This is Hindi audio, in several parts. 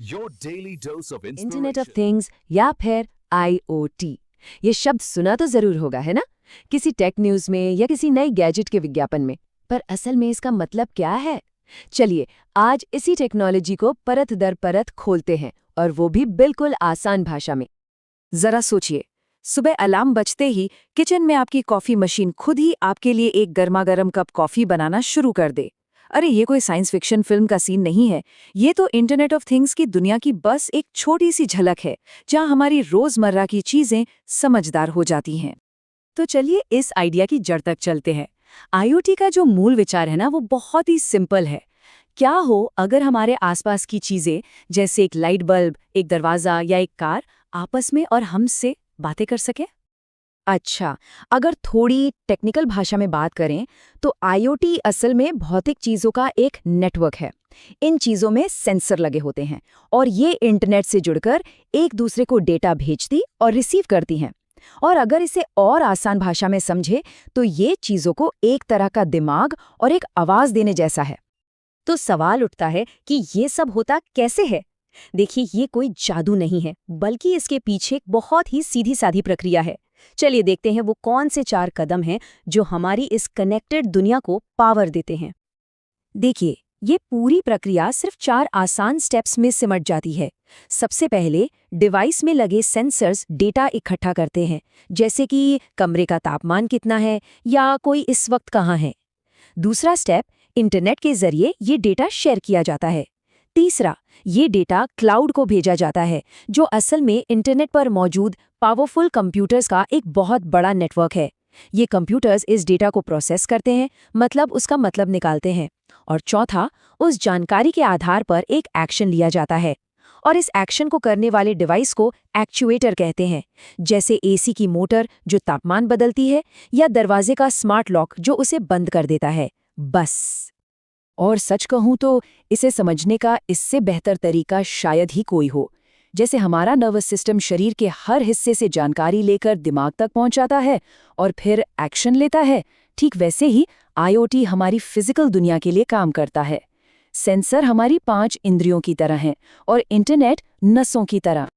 Your daily dose of internet of inspiration. Things या फिर IoT। ये शब्द सुना तो जरूर होगा, है ना? किसी टेक न्यूज में या किसी नई गैजेट के विज्ञापन में। पर असल में इसका मतलब क्या है? चलिए, आज इसी टेक्नोलॉजी को परत दर परत खोलते हैं, और वो भी बिल्कुल आसान भाषा में। जरा सोचिए, सुबह अलार्म बजते ही किचन में आपकी कॉफी मशीन खुद ही आपके लिए एक गर्मा-गर्म कप कॉफी बनाना शुरू कर दे। अरे ये कोई साइंस फिक्शन फिल्म का सीन नहीं है। ये तो इंटरनेट ऑफ थिंग्स की दुनिया की बस एक छोटी सी झलक है, जहां हमारी रोजमर्रा की चीजें समझदार हो जाती हैं। तो चलिए इस आइडिया की जड़ तक चलते हैं। IoT का जो मूल विचार है ना, वो बहुत ही सिंपल है। क्या हो अगर हमारे आसपास की चीजें, जैसे एक लाइट बल्ब, एक दरवाजा या एक कार, आपस में और हमसे बातें कर सके? अच्छा, अगर थोड़ी टेक्निकल भाषा में बात करें तो IoT असल में भौतिक चीजों का एक नेटवर्क है। इन चीजों में सेंसर लगे होते हैं और ये इंटरनेट से जुड़कर एक दूसरे को डेटा भेजती और रिसीव करती हैं। और अगर इसे और आसान भाषा में समझे तो ये चीजों को एक तरह का दिमाग और एक आवाज देने जैसा है। तो सवाल उठता है कि ये सब होता कैसे है? देखिए, ये कोई जादू नहीं है, बल्कि इसके पीछे एक बहुत ही सीधी सादी प्रक्रिया है। चलिए देखते हैं वो कौन से 4 कदम हैं जो हमारी इस कनेक्टेड दुनिया को पावर देते हैं। देखिए, ये पूरी प्रक्रिया सिर्फ 4 आसान स्टेप्स में सिमट जाती है। सबसे पहले डिवाइस में लगे सेंसर्स डेटा इकट्ठा करते हैं, जैसे कि कमरे का तापमान कितना है या कोई इस वक्त कहाँ है। दूसरा स्टेप, इंटरनेट के जरिए ये डेटा शेयर किया जाता है। तीसरा, ये डेटा क्लाउड को भेजा जाता है, जो असल में इंटरनेट पर मौजूद पावरफुल कंप्यूटर्स का एक बहुत बड़ा नेटवर्क है। ये कंप्यूटर्स इस डेटा को प्रोसेस करते हैं, मतलब उसका मतलब निकालते हैं। और चौथा, उस जानकारी के आधार पर एक एक्शन लिया जाता है, और इस एक्शन को करने वाले डिवाइस को एक्चुएटर कहते हैं, जैसे AC की मोटर जो तापमान बदलती है, या दरवाजे का स्मार्ट लॉक जो उसे बंद कर देता है। बस। और सच कहूं तो इसे समझने का इससे बेहतर तरीका शायद ही कोई हो। जैसे हमारा नर्वस सिस्टम शरीर के हर हिस्से से जानकारी लेकर दिमाग तक पहुंचाता है और फिर एक्शन लेता है, ठीक वैसे ही IoT हमारी फिजिकल दुनिया के लिए काम करता है। सेंसर हमारी 5 इंद्रियों की तरह हैं और इंटरनेट नसों की तरह।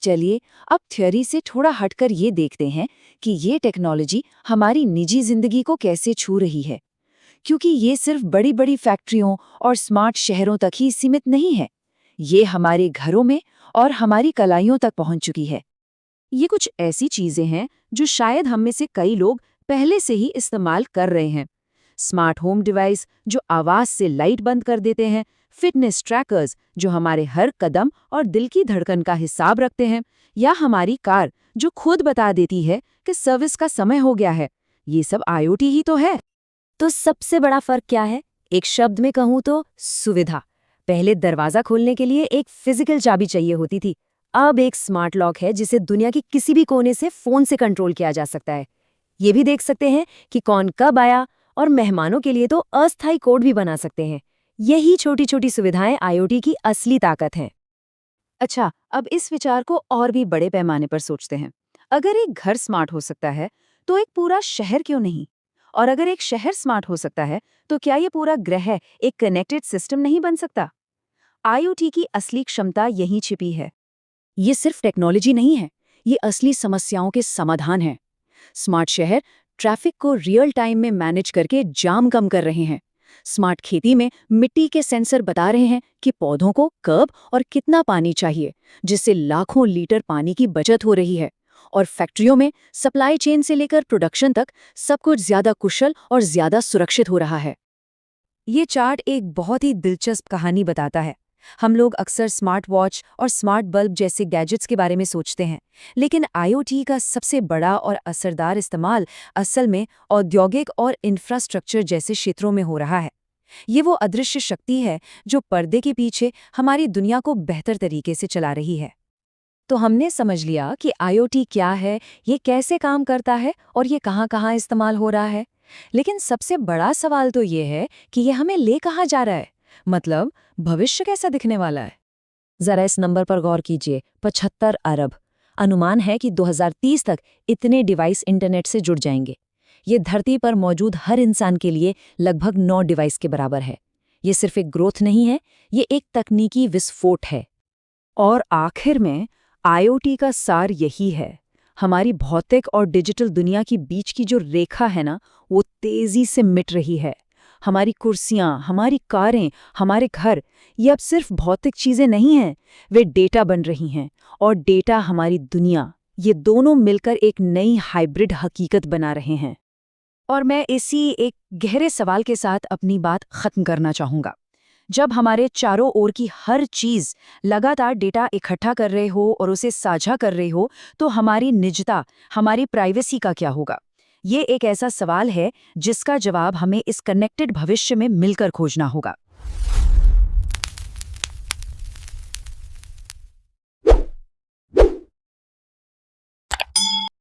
चलिए अब थ्योरी से थोड़ा हटकर ये देखते हैं कि ये टेक्नोलॉजी हमारी निजी जिंदगी को कैसे छू रही है। क्योंकि ये सिर्फ बड़ी बड़ी फैक्ट्रियों और स्मार्ट शहरों तक ही सीमित नहीं है। ये हमारे घरों में और हमारी कलाइयों तक पहुंच चुकी है। ये कुछ ऐसी चीजें हैं जो शायद हम में से कई लोग पहले से ही इस्तेमाल कर रहे हैं। स्मार्ट होम डिवाइस जो आवाज से लाइट बंद कर देते हैं, फिटनेस ट्रैकर्स जो हमारे हर कदम और दिल की धड़कन का हिसाब रखते हैं, या हमारी कार जो खुद बता देती है कि सर्विस का समय हो गया है। ये सब IoT ही तो है। तो सबसे बड़ा फर्क क्या है? एक शब्द में कहूं तो सुविधा। पहले दरवाजा खोलने के लिए एक फिजिकल चाबी चाहिए होती थी। अब एक स्मार्ट लॉक है जिसे दुनिया के किसी भी कोने से फोन से कंट्रोल किया जा सकता है। ये भी देख सकते हैं कि कौन कब आया, और मेहमानों के लिए तो अस्थायी कोड भी बना सकते हैं। यही छोटी छोटी सुविधाएं IoT की असली ताकत हैं। अच्छा, अब इस विचार को और भी बड़े पैमाने पर सोचते हैं। अगर एक घर स्मार्ट हो सकता है, तो एक पूरा शहर क्यों नहीं? और अगर एक शहर स्मार्ट हो सकता है, तो क्या ये पूरा ग्रह एक कनेक्टेड सिस्टम नहीं बन सकता? IoT की असली क्षमता यहीं छिपी है। ये सिर्फ टेक्नोलॉजी नहीं है, ये असली समस्याओं के समाधान है। स्मार्ट शहर ट्रैफिक को रियल टाइम में मैनेज करके जाम कम कर रहे हैं। स्मार्ट खेती में मिट्टी के सेंसर बता रहे हैं कि पौधों को कब और कितना पानी चाहिए, जिससे लाखों लीटर पानी की बचत हो रही है। और फैक्ट्रियों में सप्लाई चेन से लेकर प्रोडक्शन तक सब कुछ ज्यादा कुशल और ज्यादा सुरक्षित हो रहा है। ये चार्ट एक बहुत ही दिलचस्प कहानी बताता है। हम लोग अक्सर स्मार्ट वॉच और स्मार्ट बल्ब जैसे गैजेट्स के बारे में सोचते हैं, लेकिन IoT का सबसे बड़ा और असरदार इस्तेमाल असल में औद्योगिक और इंफ्रास्ट्रक्चर जैसे क्षेत्रों में हो रहा है। ये वो अदृश्य शक्ति है जो पर्दे के पीछे हमारी दुनिया को बेहतर तरीके से चला रही है। तो हमने समझ लिया कि IoT क्या है, ये कैसे काम करता है और ये कहाँ-कहाँ इस्तेमाल हो रहा है। लेकिन सबसे बड़ा सवाल तो ये है कि ये हमें ले कहाँ जा रहा है? मतलब भविष्य कैसा दिखने वाला है? जरा इस नंबर पर गौर कीजिए, 75 अरब। अनुमान है कि 2030 तक इतने डिवाइस इंटरनेट से जुड़ जाएंगे। ये धरती पर मौजूद हर इंसान के लिए लगभग 9 डिवाइस के बराबर है। ये सिर्फ एक ग्रोथ नहीं है, ये एक तकनीकी विस्फोट है। और आखिर में आईओटी का सार यही है। हमारी भौतिक और डिजिटल दुनिया की बीच की जो रेखा है ना, वो तेजी से मिट रही है। हमारी कुर्सियां, हमारी कारें, हमारे घर, ये अब सिर्फ भौतिक चीजें नहीं हैं, वे डेटा बन रही हैं। और डेटा हमारी दुनिया, ये दोनों मिलकर एक नई हाइब्रिड हकीकत बना रहे हैं। और मैं इसी एक गहरे सवाल के साथ अपनी बात खत्म करना चाहूंगा। जब हमारे चारों ओर की हर चीज लगातार डेटा इकट्ठा कर रहे हो और उसे साझा कर रहे हो, तो हमारी निजता, हमारी प्राइवेसी का क्या होगा? ये एक ऐसा सवाल है जिसका जवाब हमें इस कनेक्टेड भविष्य में मिलकर खोजना होगा।